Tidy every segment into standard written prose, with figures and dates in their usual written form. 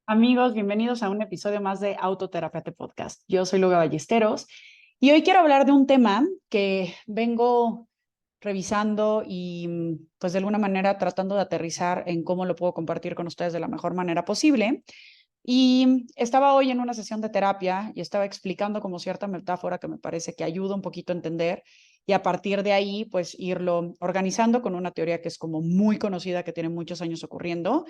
Amigos, bienvenidos a un episodio más de Autoterapia Podcast. Yo soy Luga Ballesteros y hoy quiero hablar de un tema que vengo revisando y pues de alguna manera tratando de aterrizar en cómo lo puedo compartir con ustedes de la mejor manera posible. Y estaba hoy en una sesión de terapia y estaba explicando como cierta metáfora que me parece que ayuda un poquito a entender y a partir de ahí pues irlo organizando con una teoría que es como muy conocida, que tiene muchos años ocurriendo,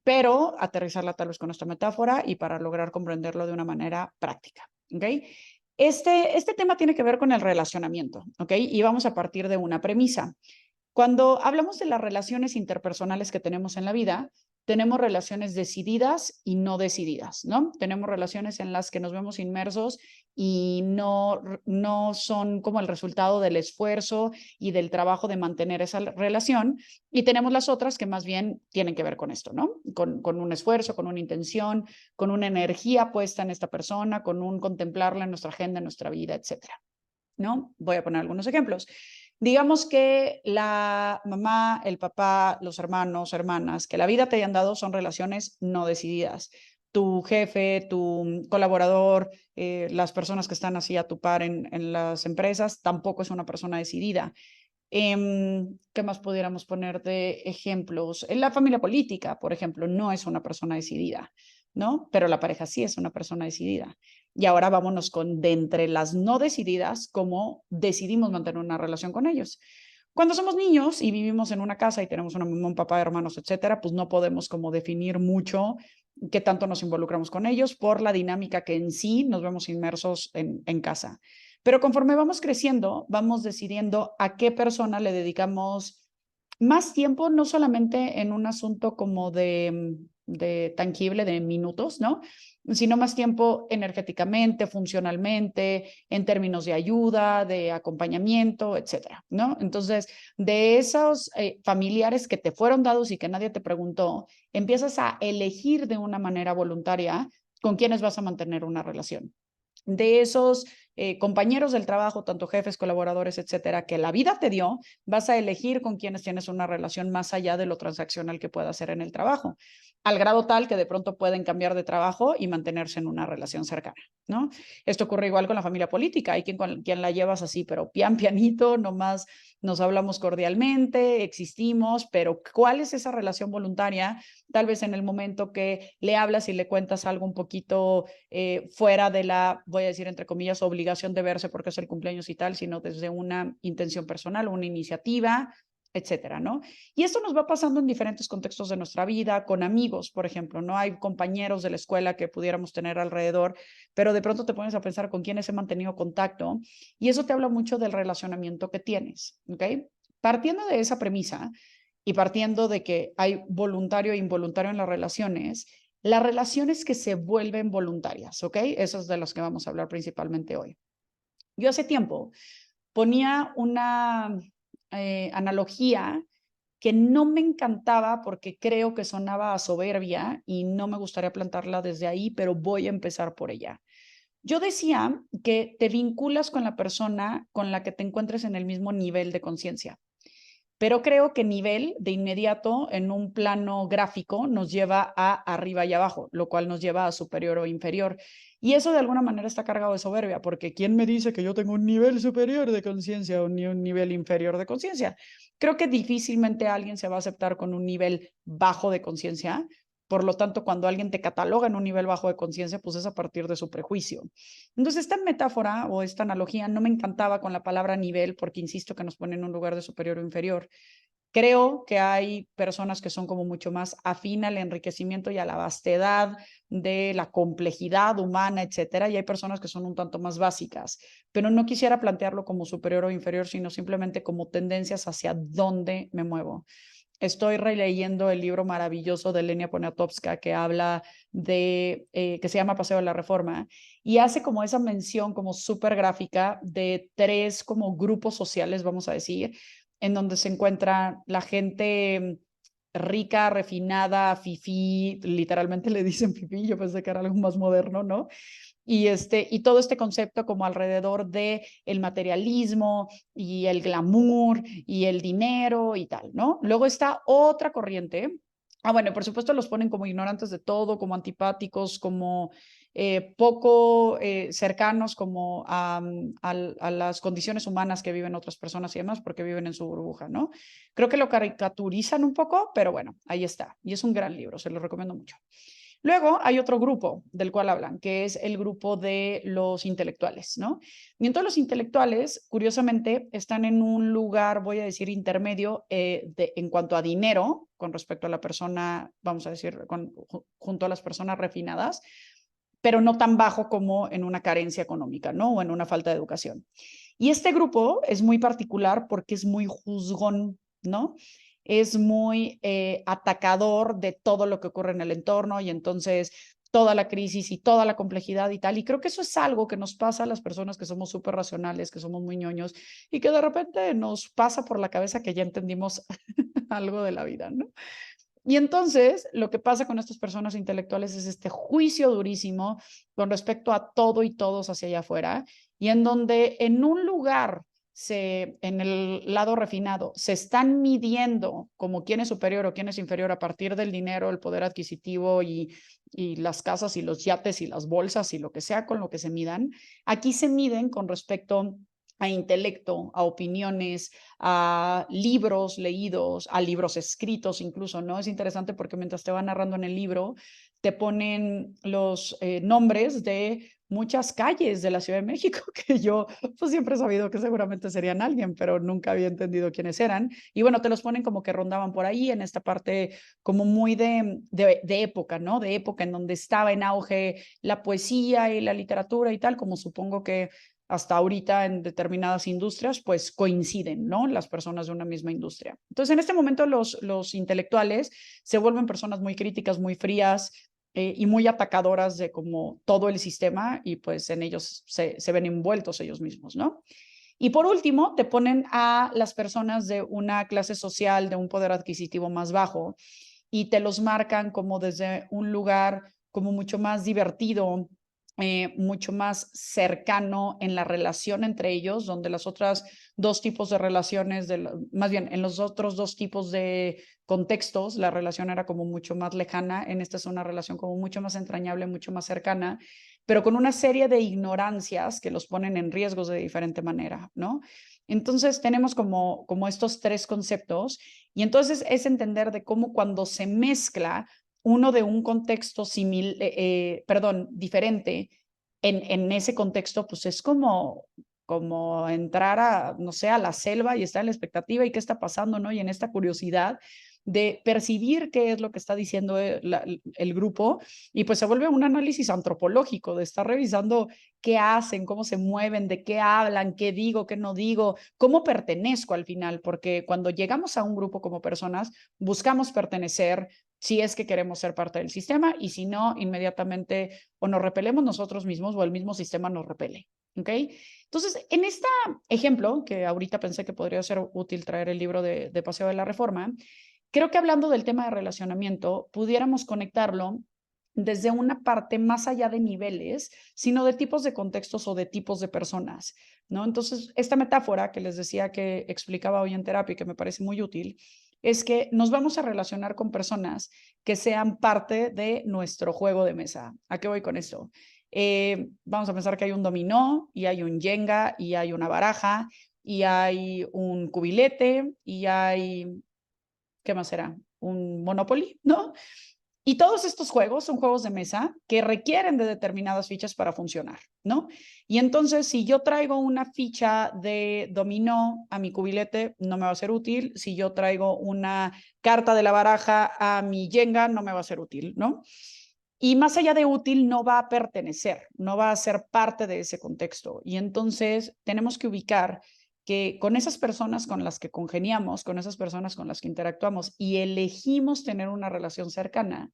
pero aterrizarla tal vez con esta metáfora y para lograr comprenderlo de una manera práctica. ¿Ok? Este tema tiene que ver con el relacionamiento, ¿ok? Y vamos a partir de una premisa. Cuando hablamos de las relaciones interpersonales que tenemos en la vida, tenemos relaciones decididas y no decididas, ¿no? Tenemos relaciones en las que nos vemos inmersos y no son como el resultado del esfuerzo y del trabajo de mantener esa relación. Y tenemos las otras que más bien tienen que ver con esto, ¿no? Con un esfuerzo, con una intención, con una energía puesta en esta persona, con un contemplarla en nuestra agenda, en nuestra vida, etcétera. ¿No? Voy a poner algunos ejemplos. Digamos que la mamá, el papá, los hermanos, hermanas, que la vida te hayan dado son relaciones no decididas. Tu jefe, tu colaborador, las personas que están así a tu par en las empresas, tampoco es una persona decidida. ¿Qué más pudiéramos poner de ejemplos? En la familia política, por ejemplo, no es una persona decidida, ¿no? Pero la pareja sí es una persona decidida. Y ahora vámonos con de entre las no decididas, cómo decidimos mantener una relación con ellos. Cuando somos niños y vivimos en una casa y tenemos una mamá, un papá, hermanos, etcétera, pues no podemos como definir mucho qué tanto nos involucramos con ellos por la dinámica que en sí nos vemos inmersos en casa. Pero conforme vamos creciendo, vamos decidiendo a qué persona le dedicamos más tiempo, no solamente en un asunto como de tangible, de minutos, ¿no? Sino más tiempo energéticamente, funcionalmente, en términos de ayuda, de acompañamiento, etcétera, ¿no? Entonces, de esos familiares que te fueron dados y que nadie te preguntó, empiezas a elegir de una manera voluntaria con quiénes vas a mantener una relación. De esos compañeros del trabajo, tanto jefes, colaboradores, etcétera, que la vida te dio, vas a elegir con quienes tienes una relación más allá de lo transaccional que pueda ser en el trabajo, al grado tal que de pronto pueden cambiar de trabajo y mantenerse en una relación cercana, ¿no? Esto ocurre igual con la familia política, hay quien la llevas así, pero pianito, nomás nos hablamos cordialmente, existimos, pero ¿cuál es esa relación voluntaria? Tal vez en el momento que le hablas y le cuentas algo un poquito fuera de la, voy a decir entre comillas, obligación de verse porque es el cumpleaños y tal, sino desde una intención personal, una iniciativa, etcétera, ¿no? Y esto nos va pasando en diferentes contextos de nuestra vida, con amigos, por ejemplo, ¿no? Hay compañeros de la escuela que pudiéramos tener alrededor, pero de pronto te pones a pensar con quiénes he mantenido contacto y eso te habla mucho del relacionamiento que tienes, ¿ok? Partiendo de esa premisa y partiendo de que hay voluntario e involuntario en las relaciones que se vuelven voluntarias, ¿ok? Esas de las que vamos a hablar principalmente hoy. Yo hace tiempo ponía una analogía que no me encantaba porque creo que sonaba a soberbia y no me gustaría plantarla desde ahí, pero voy a empezar por ella. Yo decía que te vinculas con la persona con la que te encuentres en el mismo nivel de conciencia. Pero creo que nivel de inmediato en un plano gráfico nos lleva a arriba y abajo, lo cual nos lleva a superior o inferior. Y eso de alguna manera está cargado de soberbia, porque ¿quién me dice que yo tengo un nivel superior de conciencia o ni un nivel inferior de conciencia? Creo que difícilmente alguien se va a aceptar con un nivel bajo de conciencia. Por lo tanto, cuando alguien te cataloga en un nivel bajo de conciencia, pues es a partir de su prejuicio. Entonces, esta metáfora o esta analogía no me encantaba con la palabra nivel, porque insisto que nos pone en un lugar de superior o inferior. Creo que hay personas que son como mucho más afín al enriquecimiento y a la vastedad de la complejidad humana, etcétera, y hay personas que son un tanto más básicas, pero no quisiera plantearlo como superior o inferior, sino simplemente como tendencias hacia dónde me muevo. Estoy releyendo el libro maravilloso de Lenia Poniatowska que habla que se llama Paseo de la Reforma, y hace como esa mención como súper gráfica de tres como grupos sociales, vamos a decir, en donde se encuentra la gente rica, refinada, fifí, literalmente le dicen fifí, yo pensé que era algo más moderno, ¿no? Y todo este concepto como alrededor de el materialismo y el glamour y el dinero y tal, ¿no? Luego está otra corriente Bueno, por supuesto los ponen como ignorantes de todo, como antipáticos, como poco cercanos como a las condiciones humanas que viven otras personas y demás, porque viven en su burbuja, ¿no? Creo que lo caricaturizan un poco, pero bueno, ahí está. Y es un gran libro, se lo recomiendo mucho. Luego hay otro grupo del cual hablan, que es el grupo de los intelectuales, ¿no? Y entonces los intelectuales, curiosamente, están en un lugar, voy a decir, intermedio en cuanto a dinero con respecto a la persona, vamos a decir, junto a las personas refinadas, pero no tan bajo como en una carencia económica, ¿no? O en una falta de educación. Y este grupo es muy particular porque es muy juzgón, ¿no? Es muy atacador de todo lo que ocurre en el entorno y entonces toda la crisis y toda la complejidad y tal. Y creo que eso es algo que nos pasa a las personas que somos súper racionales, que somos muy ñoños y que de repente nos pasa por la cabeza que ya entendimos algo de la vida, ¿no? Y entonces, lo que pasa con estas personas intelectuales es este juicio durísimo con respecto a todo y todos hacia allá afuera, y en donde en un lugar, en el lado refinado, se están midiendo como quién es superior o quién es inferior a partir del dinero, el poder adquisitivo y las casas y los yates y las bolsas y lo que sea con lo que se midan. Aquí se miden con respecto a intelecto, a opiniones, a libros leídos, a libros escritos incluso, ¿no? Es interesante porque mientras te va narrando en el libro, te ponen los nombres de muchas calles de la Ciudad de México, que yo pues siempre he sabido que seguramente serían alguien, pero nunca había entendido quiénes eran. Y bueno, te los ponen como que rondaban por ahí en esta parte como muy de época, ¿no? De época en donde estaba en auge la poesía y la literatura y tal, como supongo que hasta ahorita en determinadas industrias, pues coinciden, ¿no? Las personas de una misma industria. Entonces, en este momento los intelectuales se vuelven personas muy críticas, muy frías y muy atacadoras de como todo el sistema y pues en ellos se ven envueltos ellos mismos, ¿no? Y por último, te ponen a las personas de una clase social, de un poder adquisitivo más bajo y te los marcan como desde un lugar como mucho más divertido, mucho más cercano en la relación entre ellos, donde las otras dos tipos de relaciones, más bien en los otros dos tipos de contextos, la relación era como mucho más lejana, en esta es una relación como mucho más entrañable, mucho más cercana, pero con una serie de ignorancias que los ponen en riesgos de diferente manera, ¿no? Entonces tenemos como estos tres conceptos y entonces es entender de cómo cuando se mezcla uno de un contexto perdón, diferente en ese contexto, pues es como entrar a, no sé, a la selva y estar en la expectativa y qué está pasando, ¿no? Y en esta curiosidad de percibir qué es lo que está diciendo el grupo y pues se vuelve un análisis antropológico de estar revisando qué hacen, cómo se mueven, de qué hablan, qué digo, qué no digo, cómo pertenezco al final, porque cuando llegamos a un grupo como personas, buscamos pertenecer si es que queremos ser parte del sistema y si no, inmediatamente o nos repelemos nosotros mismos o el mismo sistema nos repele. ¿Ok? Entonces, en este ejemplo, que ahorita pensé que podría ser útil traer el libro de Paseo de la Reforma, creo que hablando del tema de relacionamiento, pudiéramos conectarlo desde una parte más allá de niveles, sino de tipos de contextos o de tipos de personas, ¿no? Entonces, esta metáfora que les decía que explicaba hoy en terapia y que me parece muy útil, es que nos vamos a relacionar con personas que sean parte de nuestro juego de mesa. ¿A qué voy con esto? Vamos a pensar que hay un dominó y hay un Jenga y hay una baraja y hay un cubilete y hay, ¿qué más será? Un Monopoly, ¿no? Y todos estos juegos son juegos de mesa que requieren de determinadas fichas para funcionar, ¿no? Y entonces, si yo traigo una ficha de dominó a mi cubilete, no me va a ser útil. Si yo traigo una carta de la baraja a mi Jenga, no me va a ser útil, ¿no? Y más allá de útil, no va a pertenecer, no va a ser parte de ese contexto. Y entonces tenemos que ubicar que con esas personas con las que congeniamos, con esas personas con las que interactuamos y elegimos tener una relación cercana,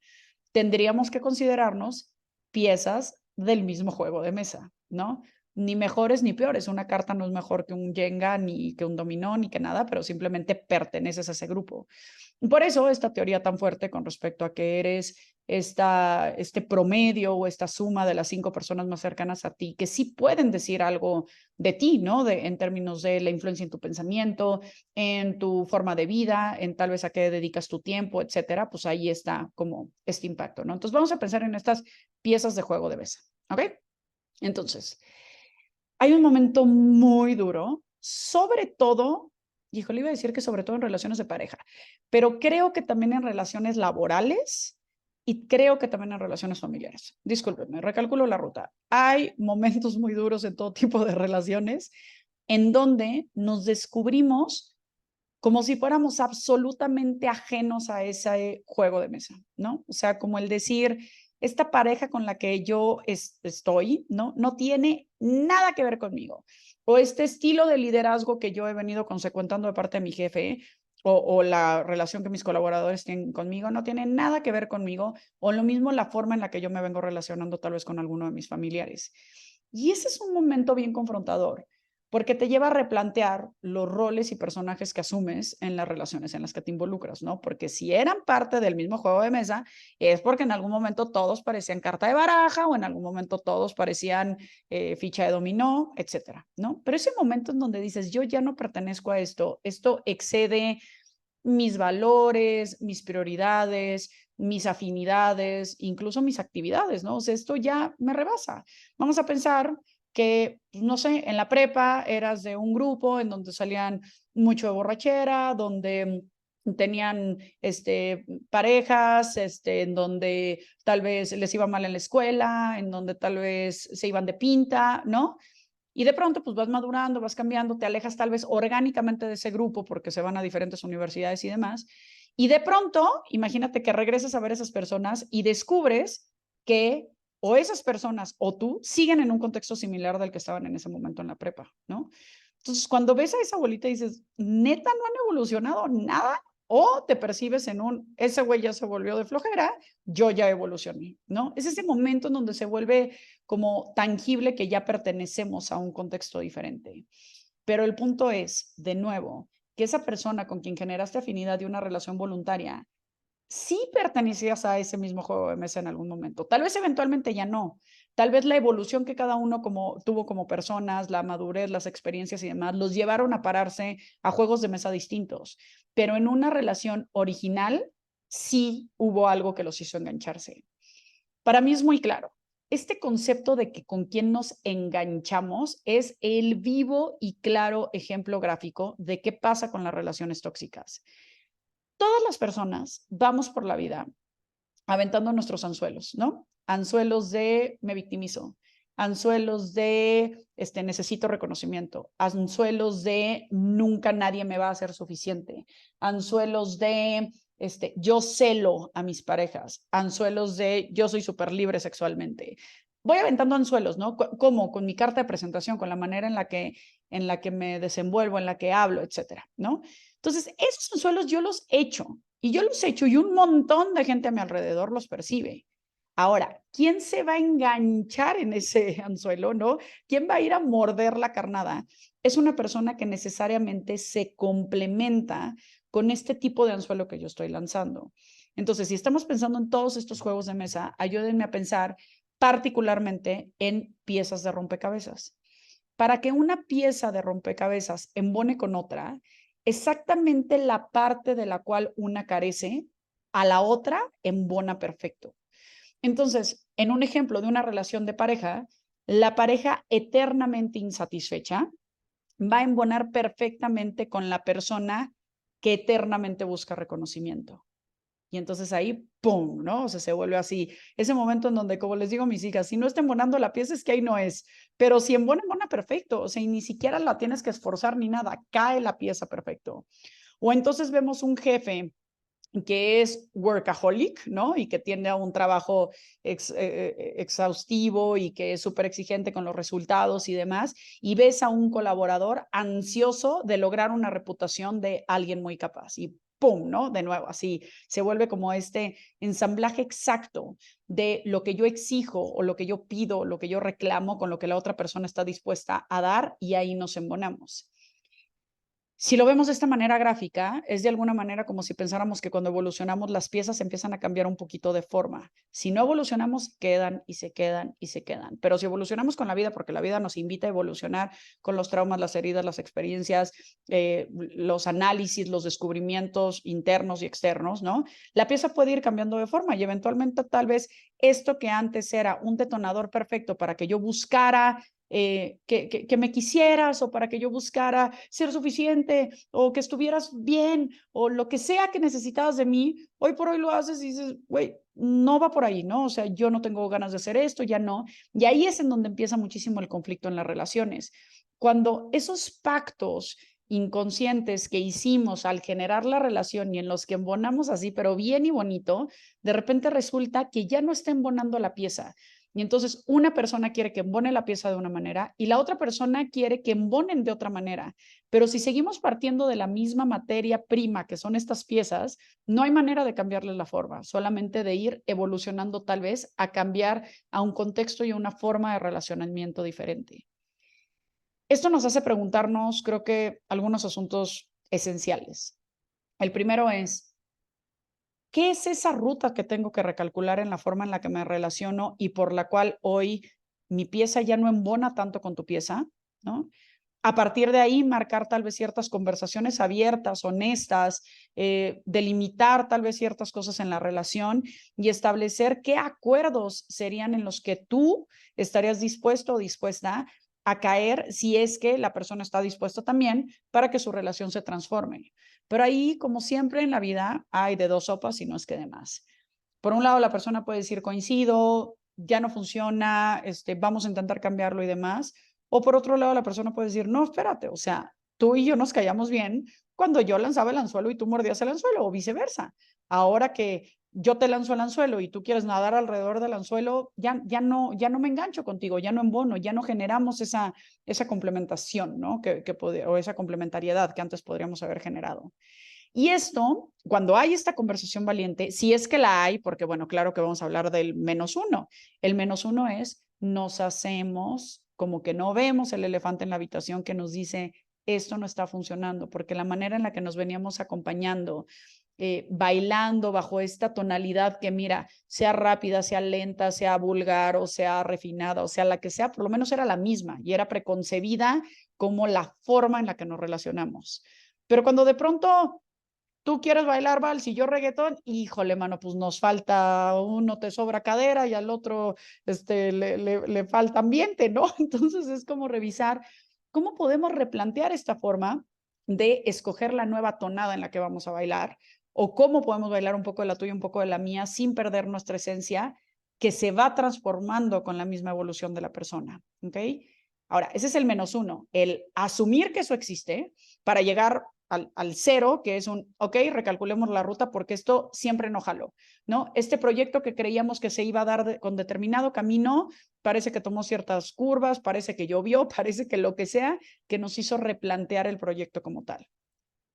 tendríamos que considerarnos piezas del mismo juego de mesa, ¿no? Ni mejores ni peores. Una carta no es mejor que un Jenga, ni que un dominó, ni que nada, pero simplemente perteneces a ese grupo. Por eso esta teoría tan fuerte con respecto a que eres este promedio o esta suma de las 5 personas más cercanas a ti, que sí pueden decir algo de ti, ¿no? En términos de la influencia en tu pensamiento, en tu forma de vida, en tal vez a qué dedicas tu tiempo, etcétera, pues ahí está como este impacto, ¿no? Entonces vamos a pensar en estas piezas de juego de mesa, ¿ok? Entonces, hay un momento muy duro, sobre todo, híjole, iba a decir que sobre todo en relaciones de pareja, pero creo que también en relaciones laborales y creo que también en relaciones familiares. Discúlpenme, recalculo la ruta. Hay momentos muy duros en todo tipo de relaciones en donde nos descubrimos como si fuéramos absolutamente ajenos a ese juego de mesa, ¿no? O sea, como el decir, esta pareja con la que yo estoy, ¿no? No tiene nada que ver conmigo. O este estilo de liderazgo que yo he venido consecuentando de parte de mi jefe, o la relación que mis colaboradores tienen conmigo, no tiene nada que ver conmigo, o lo mismo la forma en la que yo me vengo relacionando tal vez con alguno de mis familiares. Y ese es un momento bien confrontador, porque te lleva a replantear los roles y personajes que asumes en las relaciones en las que te involucras, ¿no? Porque si eran parte del mismo juego de mesa, es porque en algún momento todos parecían carta de baraja o en algún momento todos parecían ficha de dominó, etcétera, ¿no? Pero ese momento en donde dices, yo ya no pertenezco a esto, esto excede mis valores, mis prioridades, mis afinidades, incluso mis actividades, ¿no? O sea, esto ya me rebasa. Vamos a pensar que, no sé, en la prepa eras de un grupo en donde salían mucho de borrachera, donde tenían parejas, en donde tal vez les iba mal en la escuela, en donde tal vez se iban de pinta, ¿no? Y de pronto, pues vas madurando, vas cambiando, te alejas tal vez orgánicamente de ese grupo porque se van a diferentes universidades y demás. Y de pronto, imagínate que regresas a ver a esas personas y descubres que o esas personas o tú siguen en un contexto similar del que estaban en ese momento en la prepa, ¿no? Entonces, cuando ves a esa bolita y dices, neta, no han evolucionado nada, o te percibes en ese güey ya se volvió de flojera, yo ya evolucioné, ¿no? Es ese momento en donde se vuelve como tangible que ya pertenecemos a un contexto diferente. Pero el punto es, de nuevo, que esa persona con quien generaste afinidad y una relación voluntaria, sí pertenecías a ese mismo juego de mesa en algún momento. Tal vez eventualmente ya no. Tal vez la evolución que cada uno tuvo como personas, la madurez, las experiencias y demás, los llevaron a pararse a juegos de mesa distintos. Pero en una relación original, sí hubo algo que los hizo engancharse. Para mí es muy claro. Este concepto de que con quién nos enganchamos es el vivo y claro ejemplo gráfico de qué pasa con las relaciones tóxicas. Todas las personas vamos por la vida aventando nuestros anzuelos, ¿no? Anzuelos de me victimizo, anzuelos de necesito reconocimiento, anzuelos de nunca nadie me va a hacer suficiente, anzuelos de yo celo a mis parejas, anzuelos de yo soy súper libre sexualmente. Voy aventando anzuelos, ¿no? ¿Cómo? Con mi carta de presentación, con la manera en la que me desenvuelvo, en la que hablo, etcétera, ¿no? Entonces, esos anzuelos yo los echo y yo los echo y un montón de gente a mi alrededor los percibe. Ahora, ¿quién se va a enganchar en ese anzuelo, no? ¿Quién va a ir a morder la carnada? Es una persona que necesariamente se complementa con este tipo de anzuelo que yo estoy lanzando. Entonces, si estamos pensando en todos estos juegos de mesa, ayúdenme a pensar particularmente en piezas de rompecabezas. Para que una pieza de rompecabezas embone con otra, exactamente la parte de la cual una carece, a la otra embona perfecto. Entonces, en un ejemplo de una relación de pareja, la pareja eternamente insatisfecha va a embonar perfectamente con la persona que eternamente busca reconocimiento. Y entonces ahí, ¡pum!, ¿no? O sea, se vuelve así. Ese momento en donde, como les digo a mis hijas, si no está embonando la pieza es que ahí no es. Pero si embona, embona perfecto. O sea, y ni siquiera la tienes que esforzar ni nada. Cae la pieza perfecto. O entonces vemos un jefe que es workaholic, ¿no? Y que tiene un trabajo exhaustivo y que es súper exigente con los resultados y demás, y ves a un colaborador ansioso de lograr una reputación de alguien muy capaz y ¡pum!, ¿no? De nuevo, así se vuelve como este ensamblaje exacto de lo que yo exijo o lo que yo pido, lo que yo reclamo con lo que la otra persona está dispuesta a dar y ahí nos embonamos. Si lo vemos de esta manera gráfica, es de alguna manera como si pensáramos que cuando evolucionamos las piezas empiezan a cambiar un poquito de forma. Si no evolucionamos, quedan y se quedan y se quedan. Pero si evolucionamos con la vida, porque la vida nos invita a evolucionar con los traumas, las heridas, las experiencias, los análisis, los descubrimientos internos y externos, ¿no? La pieza puede ir cambiando de forma y eventualmente tal vez esto que antes era un detonador perfecto para que yo buscara que me quisieras o para que yo buscara ser suficiente o que estuvieras bien o lo que sea que necesitabas de mí, hoy por hoy lo haces y dices, güey, no va por ahí, ¿no? O sea, yo no tengo ganas de hacer esto, ya no. Y ahí es en donde empieza muchísimo el conflicto en las relaciones. Cuando esos pactos inconscientes que hicimos al generar la relación y en los que embonamos así, pero bien y bonito, de repente resulta que ya no está embonando la pieza. Y entonces una persona quiere que embone la pieza de una manera y la otra persona quiere que embonen de otra manera. Pero si seguimos partiendo de la misma materia prima que son estas piezas, no hay manera de cambiarles la forma, solamente de ir evolucionando tal vez a cambiar a un contexto y una forma de relacionamiento diferente. Esto nos hace preguntarnos, creo que, algunos asuntos esenciales. El primero es, ¿qué es esa ruta que tengo que recalcular en la forma en la que me relaciono y por la cual hoy mi pieza ya no embona tanto con tu pieza? ¿No? A partir de ahí, marcar tal vez ciertas conversaciones abiertas, honestas, delimitar tal vez ciertas cosas en la relación y establecer qué acuerdos serían en los que tú estarías dispuesto o dispuesta a caer si es que la persona está dispuesta también para que su relación se transforme. Pero ahí, como siempre en la vida, hay de dos sopas y no es que de más. Por un lado, la persona puede decir, coincido, ya no funciona, vamos a intentar cambiarlo y demás. O por otro lado, la persona puede decir, no, espérate, o sea, tú y yo nos callamos bien cuando yo lanzaba el anzuelo y tú mordías el anzuelo, o viceversa. Ahora que yo te lanzo el anzuelo y tú quieres nadar alrededor del anzuelo, ya no me engancho contigo, ya no embono, ya no generamos esa complementación, ¿no? O esa complementariedad que antes podríamos haber generado. Y esto, cuando hay esta conversación valiente, si es que la hay, porque bueno, claro que vamos a hablar del -1. El -1 es, nos hacemos como que no vemos el elefante en la habitación que nos dice, esto no está funcionando, porque la manera en la que nos veníamos acompañando, bailando bajo esta tonalidad que mira, sea rápida, sea lenta, sea vulgar o sea refinada, o sea la que sea, por lo menos era la misma y era preconcebida como la forma en la que nos relacionamos. Pero cuando de pronto tú quieres bailar vals y yo reggaetón, híjole, mano, pues nos falta, uno te sobra cadera y al otro le falta ambiente, ¿no? Entonces es como revisar cómo podemos replantear esta forma de escoger la nueva tonada en la que vamos a bailar o cómo podemos bailar un poco de la tuya, un poco de la mía, sin perder nuestra esencia, que se va transformando con la misma evolución de la persona, ¿ok? Ahora, ese es el -1, el asumir que eso existe para llegar al 0, que es un, ok, recalculemos la ruta porque esto siempre no jaló, ¿no? Este proyecto que creíamos que se iba a dar con determinado camino, parece que tomó ciertas curvas, parece que llovió, parece que lo que sea, que nos hizo replantear el proyecto como tal.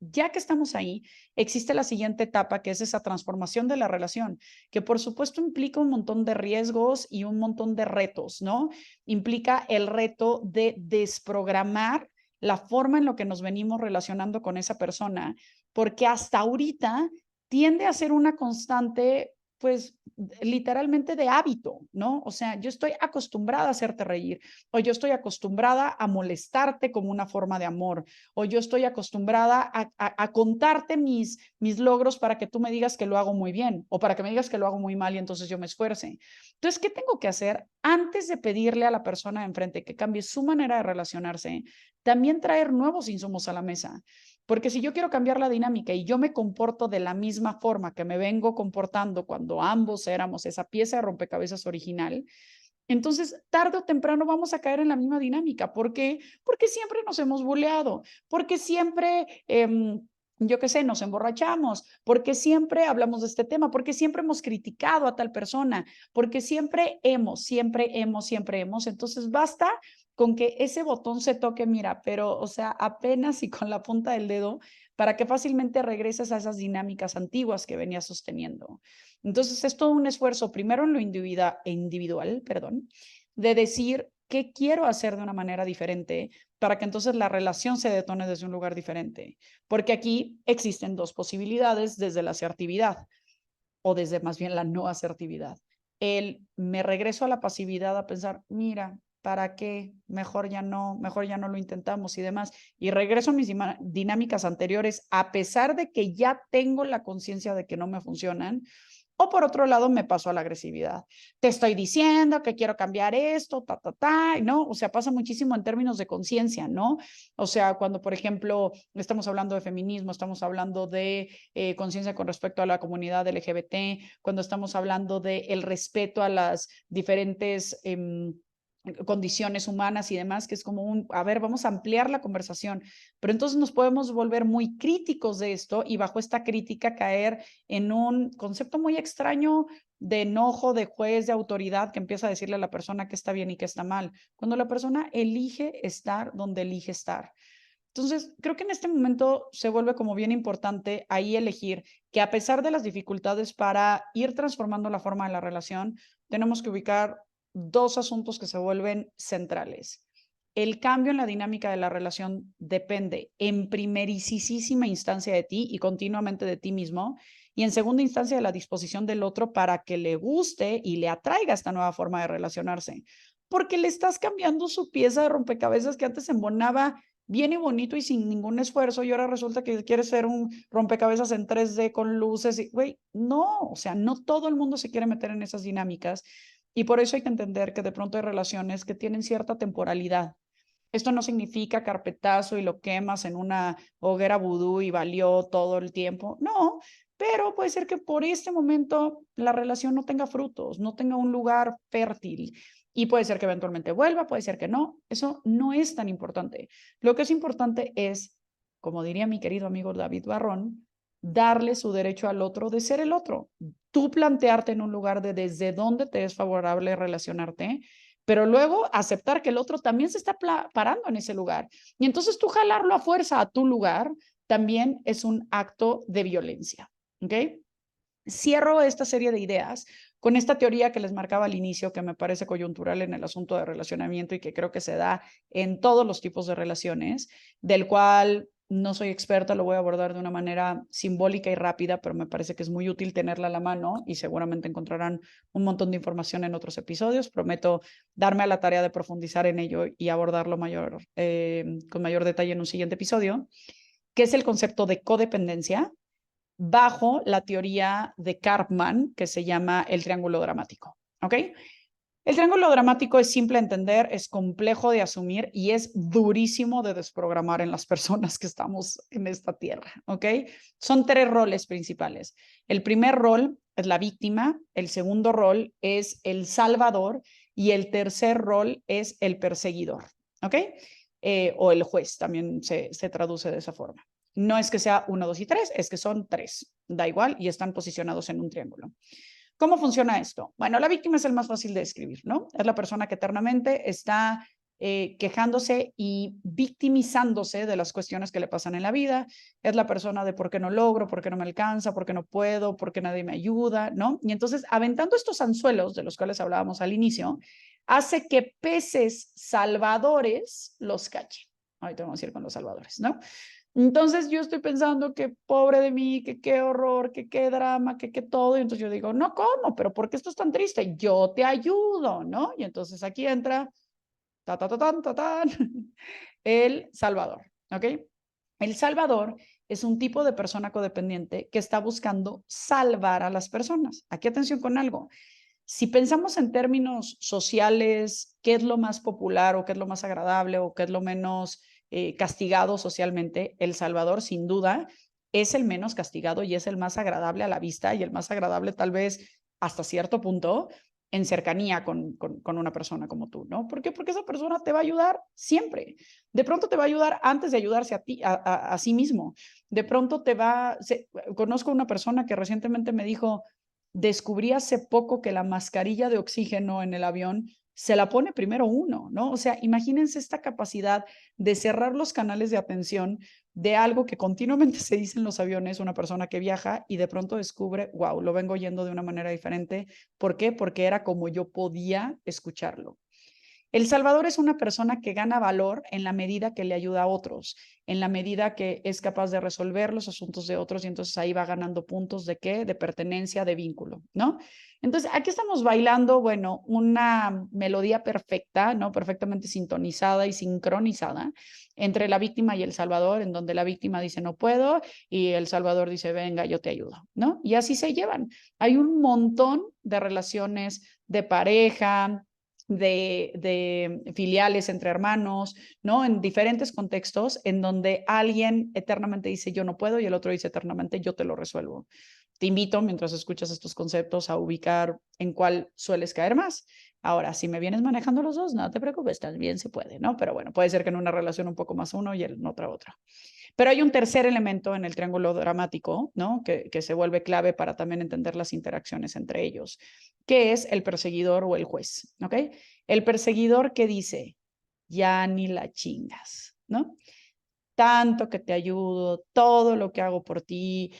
Ya que estamos ahí, existe la siguiente etapa, que es esa transformación de la relación, que por supuesto implica un montón de riesgos y un montón de retos, ¿no? Implica el reto de desprogramar la forma en la que nos venimos relacionando con esa persona, porque hasta ahorita tiende a ser una constante, pues literalmente de hábito, ¿no? O sea, yo estoy acostumbrada a hacerte reír, o yo estoy acostumbrada a molestarte como una forma de amor, o yo estoy acostumbrada a contarte mis logros para que tú me digas que lo hago muy bien o para que me digas que lo hago muy mal y entonces yo me esfuerce. Entonces, ¿qué tengo que hacer antes de pedirle a la persona de enfrente que cambie su manera de relacionarse? También traer nuevos insumos a la mesa. Porque si yo quiero cambiar la dinámica y yo me comporto de la misma forma que me vengo comportando cuando ambos éramos esa pieza de rompecabezas original, entonces, tarde o temprano vamos a caer en la misma dinámica. ¿Por qué? Porque siempre nos hemos buleado, porque siempre, yo qué sé, nos emborrachamos, porque siempre hablamos de este tema, porque siempre hemos criticado a tal persona, porque siempre hemos, siempre hemos, siempre hemos. Entonces, basta con que ese botón se toque, mira, pero, o sea, apenas y con la punta del dedo, para que fácilmente regreses a esas dinámicas antiguas que venías sosteniendo. Entonces, es todo un esfuerzo, primero en lo individual, perdón, de decir qué quiero hacer de una manera diferente para que entonces la relación se detone desde un lugar diferente. Porque aquí existen dos posibilidades desde la asertividad o desde más bien la no asertividad. Me regreso a la pasividad a pensar, mira, ¿para qué? Mejor ya no lo intentamos y demás. Y regreso a mis dinámicas anteriores, a pesar de que ya tengo la conciencia de que no me funcionan. O por otro lado, me paso a la agresividad. Te estoy diciendo que quiero cambiar esto, ¿no? O sea, pasa muchísimo en términos de conciencia, ¿no? O sea, cuando, por ejemplo, estamos hablando de feminismo, estamos hablando de conciencia con respecto a la comunidad LGBT, cuando estamos hablando de el respeto a las diferentes condiciones humanas y demás, que es como a ver, vamos a ampliar la conversación, pero entonces nos podemos volver muy críticos de esto y bajo esta crítica caer en un concepto muy extraño de enojo, de juez, de autoridad que empieza a decirle a la persona que está bien y que está mal, cuando la persona elige estar donde elige estar. Entonces, creo que en este momento se vuelve como bien importante ahí elegir que a pesar de las dificultades para ir transformando la forma de la relación, tenemos que ubicar dos asuntos que se vuelven centrales. El cambio en la dinámica de la relación depende en primerísima instancia de ti y continuamente de ti mismo, y en segunda instancia de la disposición del otro para que le guste y le atraiga esta nueva forma de relacionarse, porque le estás cambiando su pieza de rompecabezas que antes embonaba bien y bonito y sin ningún esfuerzo, y ahora resulta que quieres ser un rompecabezas en 3D con luces y, güey, no, o sea, no todo el mundo se quiere meter en esas dinámicas y por eso hay que entender que de pronto hay relaciones que tienen cierta temporalidad. Esto no significa carpetazo y lo quemas en una hoguera vudú y valió todo el tiempo. No, pero puede ser que por este momento la relación no tenga frutos, no tenga un lugar fértil. Y puede ser que eventualmente vuelva, puede ser que no. Eso no es tan importante. Lo que es importante es, como diría mi querido amigo David Barrón, darle su derecho al otro de ser el otro. Tú plantearte en un lugar de desde dónde te es favorable relacionarte, pero luego aceptar que el otro también se está parando en ese lugar. Y entonces tú jalarlo a fuerza a tu lugar también es un acto de violencia. ¿Ok? Cierro esta serie de ideas con esta teoría que les marcaba al inicio, que me parece coyuntural en el asunto de relacionamiento y que creo que se da en todos los tipos de relaciones, del cual no soy experta, lo voy a abordar de una manera simbólica y rápida, pero me parece que es muy útil tenerla a la mano y seguramente encontrarán un montón de información en otros episodios. Prometo darme a la tarea de profundizar en ello y abordarlo con mayor detalle en un siguiente episodio, que es el concepto de codependencia bajo la teoría de Karpman, que se llama el triángulo dramático. ¿Ok? El triángulo dramático es simple de entender, es complejo de asumir y es durísimo de desprogramar en las personas que estamos en esta tierra. ¿Ok? Son tres roles principales. El primer rol es la víctima, el segundo rol es el salvador y el tercer rol es el perseguidor. ¿Ok? O el juez, también se traduce de esa forma. No es que sea 1, 2 y 3, es que son 3, da igual, y están posicionados en un triángulo. ¿Cómo funciona esto? Bueno, la víctima es el más fácil de describir, ¿no? Es la persona que eternamente está quejándose y victimizándose de las cuestiones que le pasan en la vida. Es la persona de por qué no logro, por qué no me alcanza, por qué no puedo, por qué nadie me ayuda, ¿no? Y entonces, aventando estos anzuelos de los cuales hablábamos al inicio, hace que peces salvadores los cachen. Ahorita vamos a ir con los salvadores, ¿no? Entonces yo estoy pensando que pobre de mí, que qué horror, que qué drama, que qué todo. Y entonces yo digo, no, ¿cómo? ¿Pero por qué esto es tan triste? Yo te ayudo, ¿no? Y entonces aquí entra, el Salvador, ¿ok? El Salvador es un tipo de persona codependiente que está buscando salvar a las personas. Aquí atención con algo. Si pensamos en términos sociales, ¿qué es lo más popular o qué es lo más agradable o qué es lo menos castigado socialmente? El Salvador, sin duda, es el menos castigado y es el más agradable a la vista y el más agradable tal vez hasta cierto punto en cercanía con una persona como tú, ¿no? ¿Por qué? Porque esa persona te va a ayudar siempre. De pronto te va a ayudar antes de ayudarse a ti, a sí mismo. De pronto conozco una persona que recientemente me dijo, descubrí hace poco que la mascarilla de oxígeno en el avión se la pone primero uno, ¿no? O sea, imagínense esta capacidad de cerrar los canales de atención de algo que continuamente se dice en los aviones, una persona que viaja y de pronto descubre, wow, lo vengo oyendo de una manera diferente. ¿Por qué? Porque era como yo podía escucharlo. El Salvador es una persona que gana valor en la medida que le ayuda a otros, en la medida que es capaz de resolver los asuntos de otros y entonces ahí va ganando puntos de qué, de pertenencia, de vínculo, ¿no? Entonces, aquí estamos bailando, bueno, una melodía perfecta, ¿no? Perfectamente sintonizada y sincronizada entre la víctima y el Salvador, en donde la víctima dice no puedo y el Salvador dice venga, yo te ayudo, ¿no? Y así se llevan. Hay un montón de relaciones de pareja, de filiales entre hermanos, ¿no? En diferentes contextos en donde alguien eternamente dice yo no puedo y el otro dice eternamente yo te lo resuelvo. Te invito, mientras escuchas estos conceptos, a ubicar en cuál sueles caer más. Ahora, si me vienes manejando los dos, no te preocupes, también se puede, ¿no? Pero bueno, puede ser que en una relación un poco más uno y en otra otro. Pero hay un tercer elemento en el triángulo dramático, ¿no? Que se vuelve clave para también entender las interacciones entre ellos, que es el perseguidor o el juez, ¿ok? El perseguidor que dice, ya ni la chingas, ¿no? Tanto que te ayudo, todo lo que hago por ti,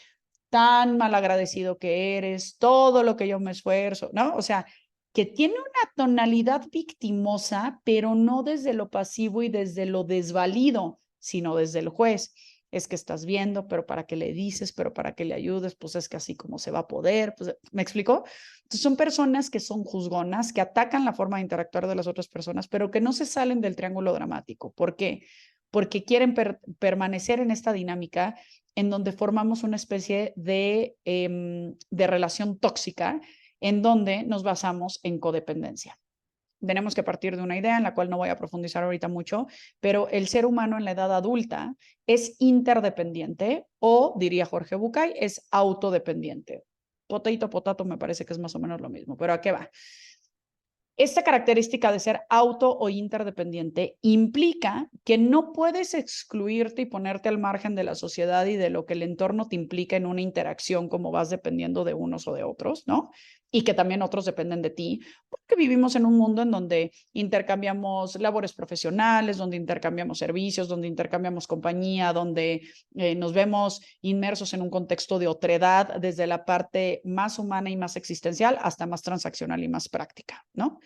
tan malagradecido que eres, todo lo que yo me esfuerzo, ¿no? O sea, que tiene una tonalidad victimosa, pero no desde lo pasivo y desde lo desvalido, sino desde el juez. Es que estás viendo, pero para qué le dices, pero para qué le ayudes, pues es que así como se va a poder, pues, ¿me explico? Entonces son personas que son juzgonas, que atacan la forma de interactuar de las otras personas, pero que no se salen del triángulo dramático. ¿Por qué? Porque quieren permanecer en esta dinámica en donde formamos una especie de relación tóxica en donde nos basamos en codependencia. Tenemos que partir de una idea en la cual no voy a profundizar ahorita mucho, pero el ser humano en la edad adulta es interdependiente o, diría Jorge Bucay, es autodependiente. Potato, potato me parece que es más o menos lo mismo, pero ¿a qué va? Esta característica de ser auto o interdependiente implica que no puedes excluirte y ponerte al margen de la sociedad y de lo que el entorno te implica en una interacción como vas dependiendo de unos o de otros, ¿no? Y que también otros dependen de ti, porque vivimos en un mundo en donde intercambiamos labores profesionales, donde intercambiamos servicios, donde intercambiamos compañía, donde nos vemos inmersos en un contexto de otredad desde la parte más humana y más existencial hasta más transaccional y más práctica, ¿no?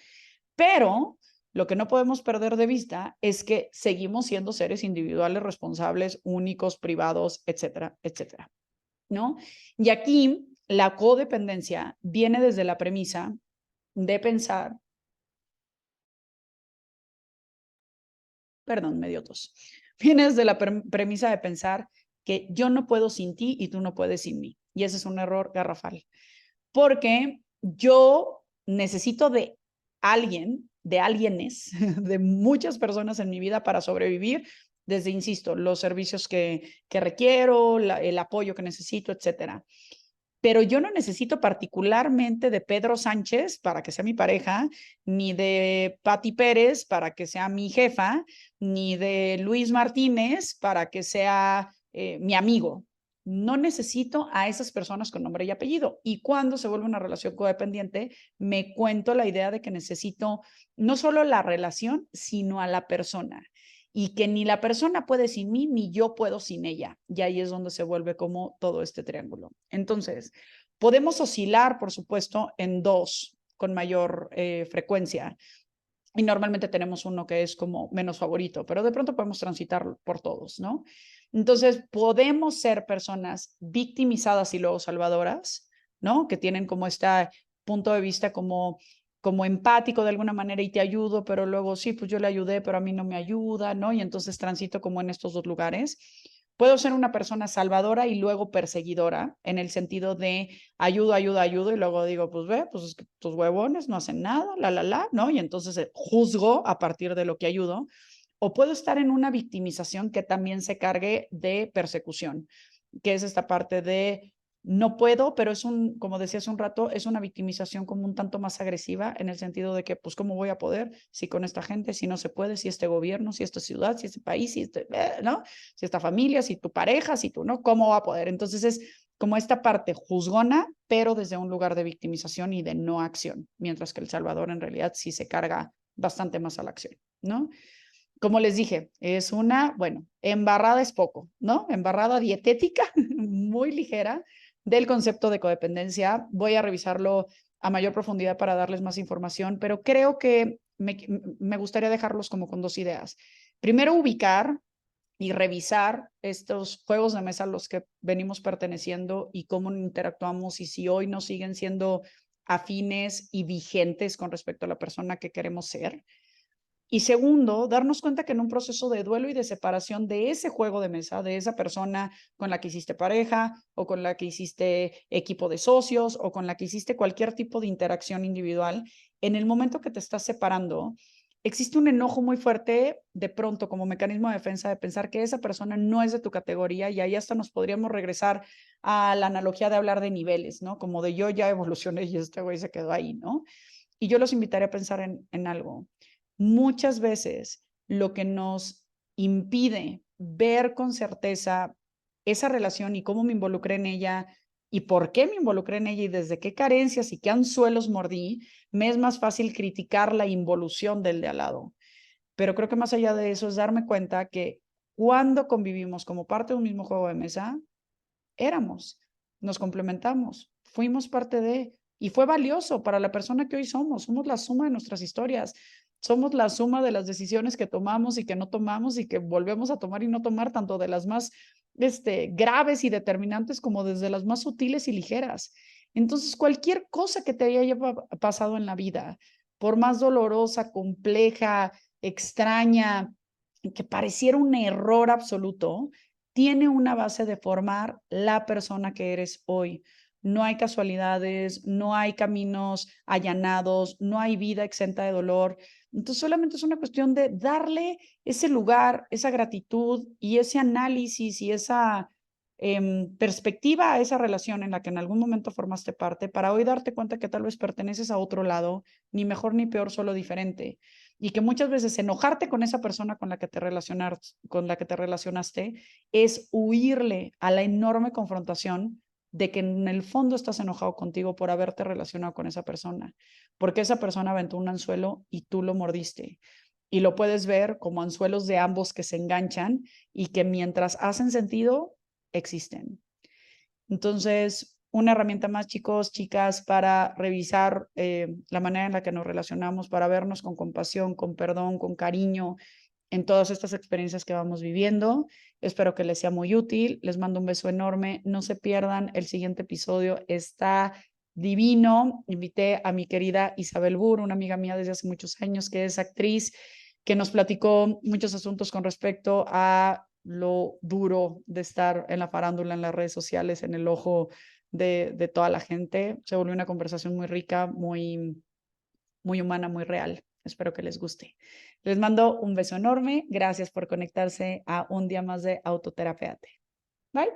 Pero lo que no podemos perder de vista es que seguimos siendo seres individuales, responsables, únicos, privados, etcétera, etcétera, ¿no? Y aquí la codependencia viene desde la premisa de pensar, perdón, me dio tos, viene desde la premisa de pensar que yo no puedo sin ti y tú no puedes sin mí. Y ese es un error garrafal, porque yo necesito de alguien, de alguienes, de muchas personas en mi vida para sobrevivir, desde, insisto, los servicios que requiero, el apoyo que necesito, etcétera. Pero yo no necesito particularmente de Pedro Sánchez para que sea mi pareja, ni de Pati Pérez para que sea mi jefa, ni de Luis Martínez para que sea mi amigo. No necesito a esas personas con nombre y apellido. Y cuando se vuelve una relación codependiente, me cuento la idea de que necesito no solo la relación, sino a la persona. Y que ni la persona puede sin mí, ni yo puedo sin ella. Y ahí es donde se vuelve como todo este triángulo. Entonces, podemos oscilar, por supuesto, en dos con mayor frecuencia. Y normalmente tenemos uno que es como menos favorito, pero de pronto podemos transitar por todos, ¿no? Entonces, podemos ser personas victimizadas y luego salvadoras, ¿no? Que tienen como este punto de vista como empático de alguna manera y te ayudo, pero luego sí, pues yo le ayudé, pero a mí no me ayuda, ¿no? Y entonces transito como en estos dos lugares. Puedo ser una persona salvadora y luego perseguidora, en el sentido de ayudo, ayudo, ayudo, y luego digo, pues ve, pues es que tus huevones no hacen nada, ¿no? Y entonces juzgo a partir de lo que ayudo. O puedo estar en una victimización que también se cargue de persecución, que es esta parte de no puedo, pero es como decía hace un rato, es una victimización como un tanto más agresiva en el sentido de que, pues, ¿cómo voy a poder si con esta gente, si no se puede, si este gobierno, si esta ciudad, si este país, si ¿no? Si esta familia, si tu pareja, si tú, ¿no? ¿Cómo va a poder? Entonces es como esta parte juzgona, pero desde un lugar de victimización y de no acción, mientras que El Salvador en realidad sí se carga bastante más a la acción, ¿no? Como les dije, es una, bueno, embarrada es poco, ¿no? Embarrada dietética, muy ligera del concepto de codependencia. Voy a revisarlo a mayor profundidad para darles más información, pero creo que me gustaría dejarlos como con dos ideas. Primero, ubicar y revisar estos juegos de mesa a los que venimos perteneciendo y cómo interactuamos y si hoy nos siguen siendo afines y vigentes con respecto a la persona que queremos ser. Y segundo, darnos cuenta que en un proceso de duelo y de separación de ese juego de mesa, de esa persona con la que hiciste pareja o con la que hiciste equipo de socios o con la que hiciste cualquier tipo de interacción individual, en el momento que te estás separando, existe un enojo muy fuerte de pronto como mecanismo de defensa de pensar que esa persona no es de tu categoría y ahí hasta nos podríamos regresar a la analogía de hablar de niveles, ¿no? Como de yo ya evolucioné y este güey se quedó ahí, ¿no? Y yo los invitaré a pensar en algo. Muchas veces lo que nos impide ver con certeza esa relación y cómo me involucré en ella y por qué me involucré en ella y desde qué carencias y qué anzuelos mordí, me es más fácil criticar la involución del de al lado. Pero creo que más allá de eso es darme cuenta que cuando convivimos como parte de un mismo juego de mesa, éramos, nos complementamos, fuimos parte de, y fue valioso para la persona que hoy somos. Somos la suma de nuestras historias, somos la suma de las decisiones que tomamos y que no tomamos y que volvemos a tomar y no tomar, tanto de las más graves y determinantes como desde las más sutiles y ligeras. Entonces, cualquier cosa que te haya pasado en la vida, por más dolorosa, compleja, extraña, que pareciera un error absoluto, tiene una base de formar la persona que eres hoy. No hay casualidades, no hay caminos allanados, no hay vida exenta de dolor. Entonces solamente es una cuestión de darle ese lugar, esa gratitud y ese análisis y esa perspectiva a esa relación en la que en algún momento formaste parte para hoy darte cuenta que tal vez perteneces a otro lado, ni mejor ni peor, solo diferente. Y que muchas veces enojarte con esa persona con la que te relacionaste es huirle a la enorme confrontación de que en el fondo estás enojado contigo por haberte relacionado con esa persona, porque esa persona aventó un anzuelo y tú lo mordiste. Y lo puedes ver como anzuelos de ambos que se enganchan y que mientras hacen sentido, existen. Entonces, una herramienta más, chicos, chicas, para revisar la manera en la que nos relacionamos, para vernos con compasión, con perdón, con cariño, en todas estas experiencias que vamos viviendo. Espero que les sea muy útil. Les mando un beso enorme. No se pierdan el siguiente episodio. Está divino. Invité a mi querida Isabel Burr, una amiga mía desde hace muchos años, que es actriz, que nos platicó muchos asuntos con respecto a lo duro de estar en la farándula, en las redes sociales, en el ojo de toda la gente. Se volvió una conversación muy rica, muy humana, muy real. Espero que les guste. Les mando un beso enorme. Gracias por conectarse a un día más de Autoterapeate. Bye.